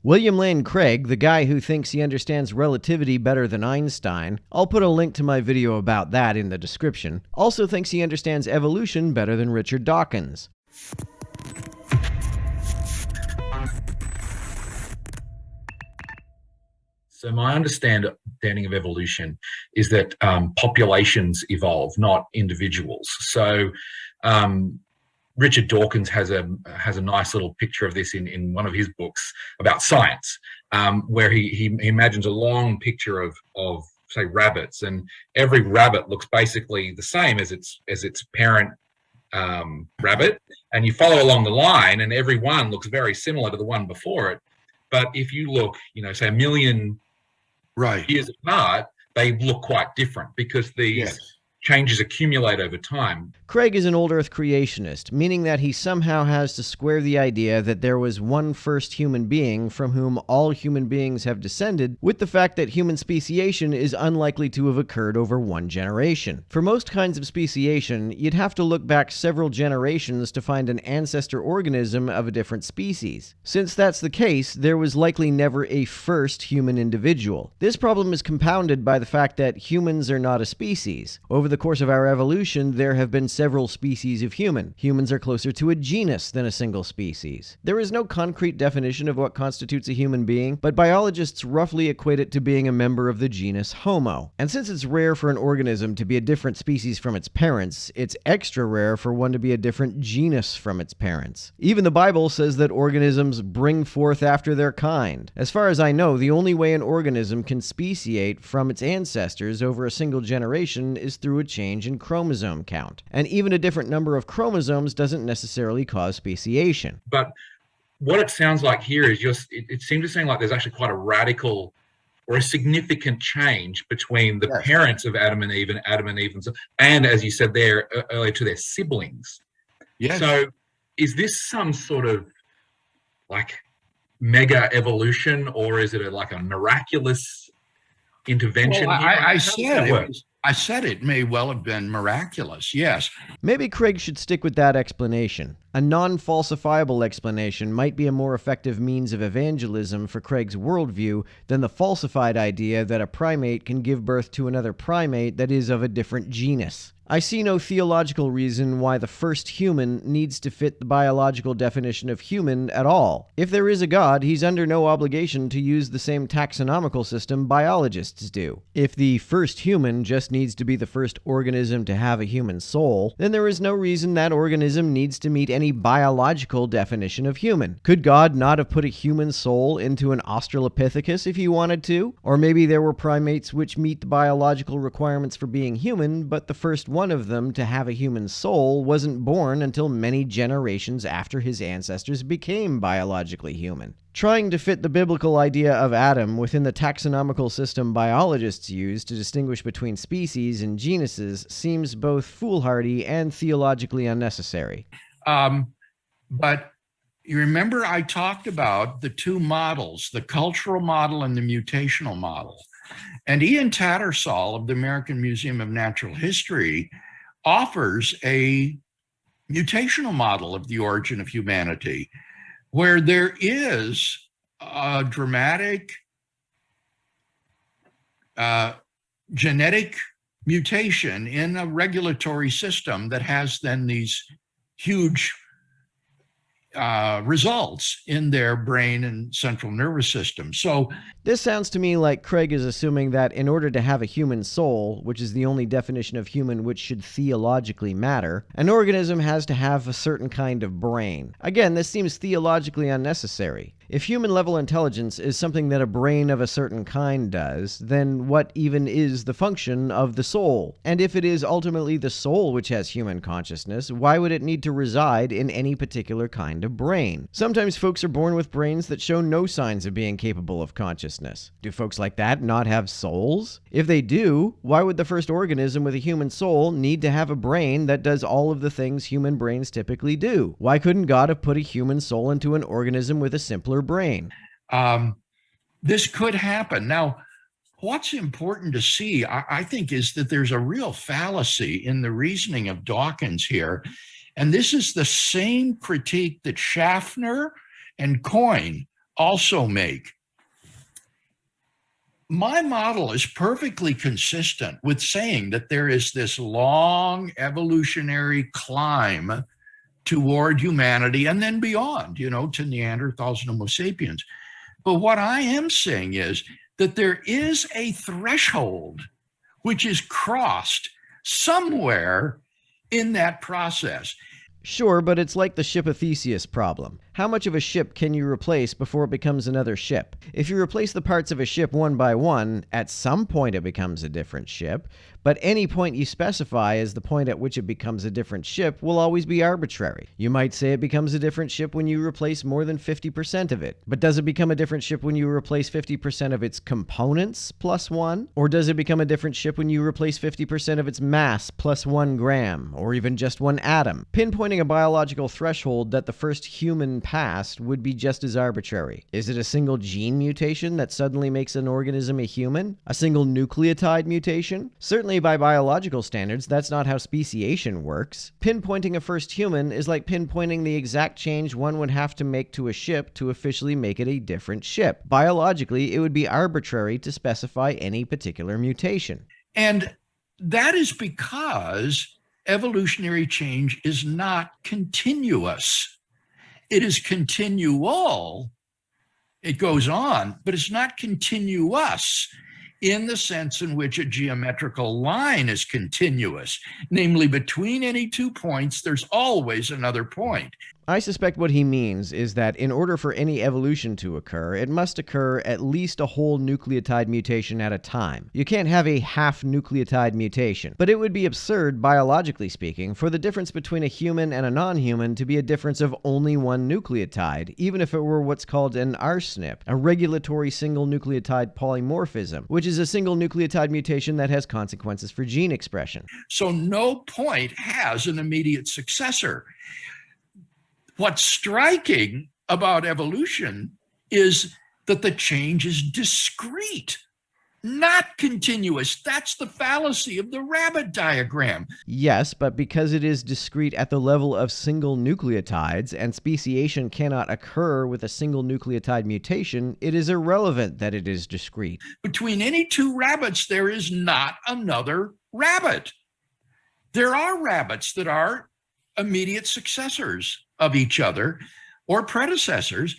William Lane Craig, the guy who thinks he understands relativity better than Einstein, I'll put a link to my video about that in the description, also thinks he understands evolution better than Richard Dawkins. So my understanding of evolution is that populations evolve, not individuals. So Richard Dawkins has a nice little picture of this in one of his books about science, where he imagines a long picture of say rabbits, and every rabbit looks basically the same as its parent rabbit, and you follow along the line, and every one looks very similar to the one before it. But if you look, say 1 million years apart, they look quite different because these changes accumulate over time. Craig is an old Earth creationist, meaning that he somehow has to square the idea that there was one first human being from whom all human beings have descended with the fact that human speciation is unlikely to have occurred over one generation. For most kinds of speciation, you'd have to look back several generations to find an ancestor organism of a different species. Since that's the case, there was likely never a first human individual. This problem is compounded by the fact that humans are not a species. Over the course of our evolution, there have been several species of human. Humans are closer to a genus than a single species. There is no concrete definition of what constitutes a human being, but biologists roughly equate it to being a member of the genus Homo. And since it's rare for an organism to be a different species from its parents, it's extra rare for one to be a different genus from its parents. Even the Bible says that organisms bring forth after their kind. As far as I know, the only way an organism can speciate from its ancestors over a single generation is through a change in chromosome count. And even a different number of chromosomes doesn't necessarily cause speciation. But what it sounds like here is it seems to seem like there's actually quite a radical or a significant change between the parents of Adam and Eve and as you said there earlier, to their siblings. Yes. So is this some sort of like mega evolution, or is it like a miraculous intervention? Well, I said it may well have been miraculous, yes. Maybe Craig should stick with that explanation. A non-falsifiable explanation might be a more effective means of evangelism for Craig's worldview than the falsified idea that a primate can give birth to another primate that is of a different genus. I see no theological reason why the first human needs to fit the biological definition of human at all. If there is a God, he's under no obligation to use the same taxonomical system biologists do. If the first human just needs to be the first organism to have a human soul, then there is no reason that organism needs to meet any biological definition of human. Could God not have put a human soul into an Australopithecus if he wanted to? Or maybe there were primates which meet the biological requirements for being human, but the first one of them to have a human soul wasn't born until many generations after his ancestors became biologically human. Trying to fit the biblical idea of Adam within the taxonomical system biologists use to distinguish between species and genuses seems both foolhardy and theologically unnecessary. But you remember I talked about the two models, the cultural model and the mutational model. And Ian Tattersall of the American Museum of Natural History offers a mutational model of the origin of humanity, where there is a dramatic genetic mutation in a regulatory system that has then these huge results in their brain and central nervous system. So this sounds to me like Craig is assuming that in order to have a human soul, which is the only definition of human which should theologically matter, an organism has to have a certain kind of brain. Again, this seems theologically unnecessary. If human-level intelligence is something that a brain of a certain kind does, then what even is the function of the soul? And if it is ultimately the soul which has human consciousness, why would it need to reside in any particular kind of brain? Sometimes folks are born with brains that show no signs of being capable of consciousness. Do folks like that not have souls? If they do, why would the first organism with a human soul need to have a brain that does all of the things human brains typically do? Why couldn't God have put a human soul into an organism with a simpler brain? This could happen. Now, what's important to see, I think, is that there's a real fallacy in the reasoning of Dawkins here. And this is the same critique that Schaffner and Coyne also make. My model is perfectly consistent with saying that there is this long evolutionary climb toward humanity and then beyond, to Neanderthals and Homo sapiens. But what I am saying is that there is a threshold which is crossed somewhere in that process. Sure, but it's like the ship of Theseus problem. How much of a ship can you replace before it becomes another ship? If you replace the parts of a ship one by one, at some point it becomes a different ship, but any point you specify as the point at which it becomes a different ship will always be arbitrary. You might say it becomes a different ship when you replace more than 50% of it, but does it become a different ship when you replace 50% of its components plus 1? Or does it become a different ship when you replace 50% of its mass plus 1 gram, or even just 1 atom? Pinpointing a biological threshold that the first human passed would be just as arbitrary. Is it a single gene mutation that suddenly makes an organism a human? A single nucleotide mutation? Certainly by biological standards, that's not how speciation works. Pinpointing a first human is like pinpointing the exact change one would have to make to a ship to officially make it a different ship. Biologically, it would be arbitrary to specify any particular mutation. And that is because evolutionary change is not continuous. It is continual. It goes on, but it's not continuous in the sense in which a geometrical line is continuous. Namely, between any 2 points, there's always another point. I suspect what he means is that in order for any evolution to occur, it must occur at least a whole nucleotide mutation at a time. You can't have a half nucleotide mutation. But it would be absurd, biologically speaking, for the difference between a human and a non-human to be a difference of only 1 nucleotide, even if it were what's called an RSNP, a regulatory single nucleotide polymorphism, which is a single nucleotide mutation that has consequences for gene expression. So no point has an immediate successor. What's striking about evolution is that the change is discrete, not continuous. That's the fallacy of the rabbit diagram. Yes, but because it is discrete at the level of single nucleotides and speciation cannot occur with a single nucleotide mutation, it is irrelevant that it is discrete. Between any 2 rabbits, there is not another rabbit. There are rabbits that are immediate successors of each other or predecessors,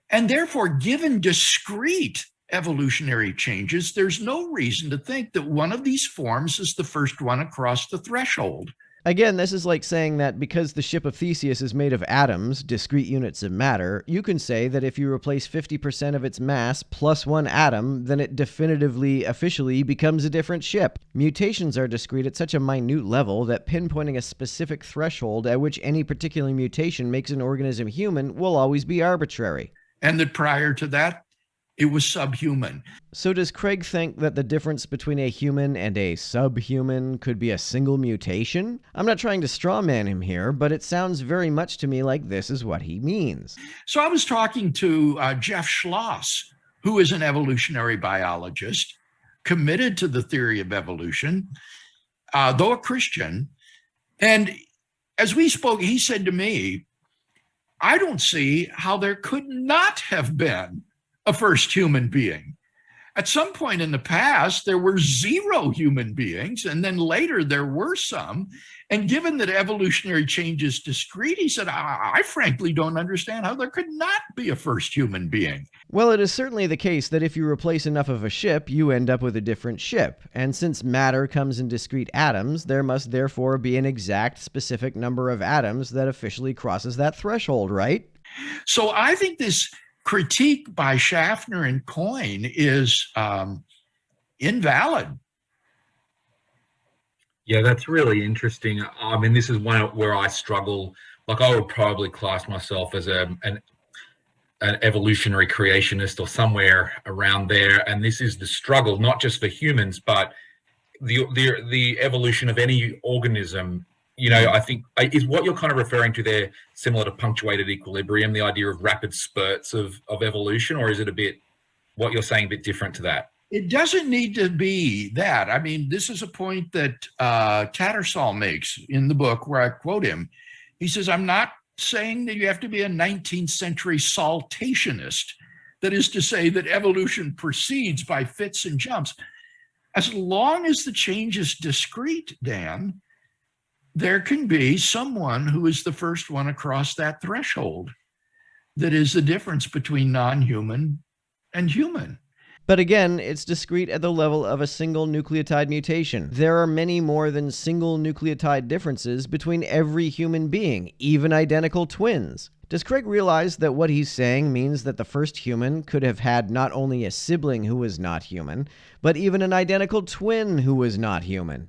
and therefore, given discrete evolutionary changes, there's no reason to think that one of these forms is the first one across the threshold. Again, this is like saying that because the ship of Theseus is made of atoms, discrete units of matter, you can say that if you replace 50% of its mass plus 1 atom, then it definitively, officially becomes a different ship. Mutations are discrete at such a minute level that pinpointing a specific threshold at which any particular mutation makes an organism human will always be arbitrary. And that prior to that, it was subhuman. So does Craig think that the difference between a human and a subhuman could be a single mutation? I'm not trying to strawman him here, but it sounds very much to me like this is what he means. So I was talking to Jeff Schloss, who is an evolutionary biologist, committed to the theory of evolution, though a Christian. And as we spoke, he said to me, I don't see how there could not have been a first human being. At some point in the past, there were 0 human beings, and then later there were some. And given that evolutionary change is discrete, he said, I frankly don't understand how there could not be a first human being. Well, it is certainly the case that if you replace enough of a ship, you end up with a different ship. And since matter comes in discrete atoms, there must therefore be an exact specific number of atoms that officially crosses that threshold, right? So I think this critique by Schaffner and Coyne is invalid. Yeah, that's really interesting. I mean, this is one where I struggle. Like, I would probably class myself as an evolutionary creationist or somewhere around there. And this is the struggle, not just for humans, but the evolution of any organism. You know, I think is what you're kind of referring to there similar to punctuated equilibrium, the idea of rapid spurts of evolution, or is it a bit, what you're saying, a bit different to that? It doesn't need to be that. I mean, this is a point that Tattersall makes in the book where I quote him. He says, I'm not saying that you have to be a 19th century saltationist That is to say that evolution proceeds by fits and jumps. As long as the change is discrete, Dan, there can be someone who is the first one across that threshold. That is the difference between non-human and human. But again, it's discrete at the level of a single nucleotide mutation. There are many more than single nucleotide differences between every human being, even identical twins. Does Craig realize that what he's saying means that the first human could have had not only a sibling who was not human, but even an identical twin who was not human?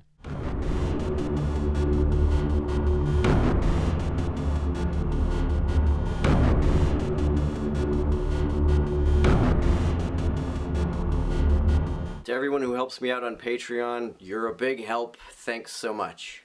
To everyone who helps me out on Patreon, you're a big help. Thanks so much.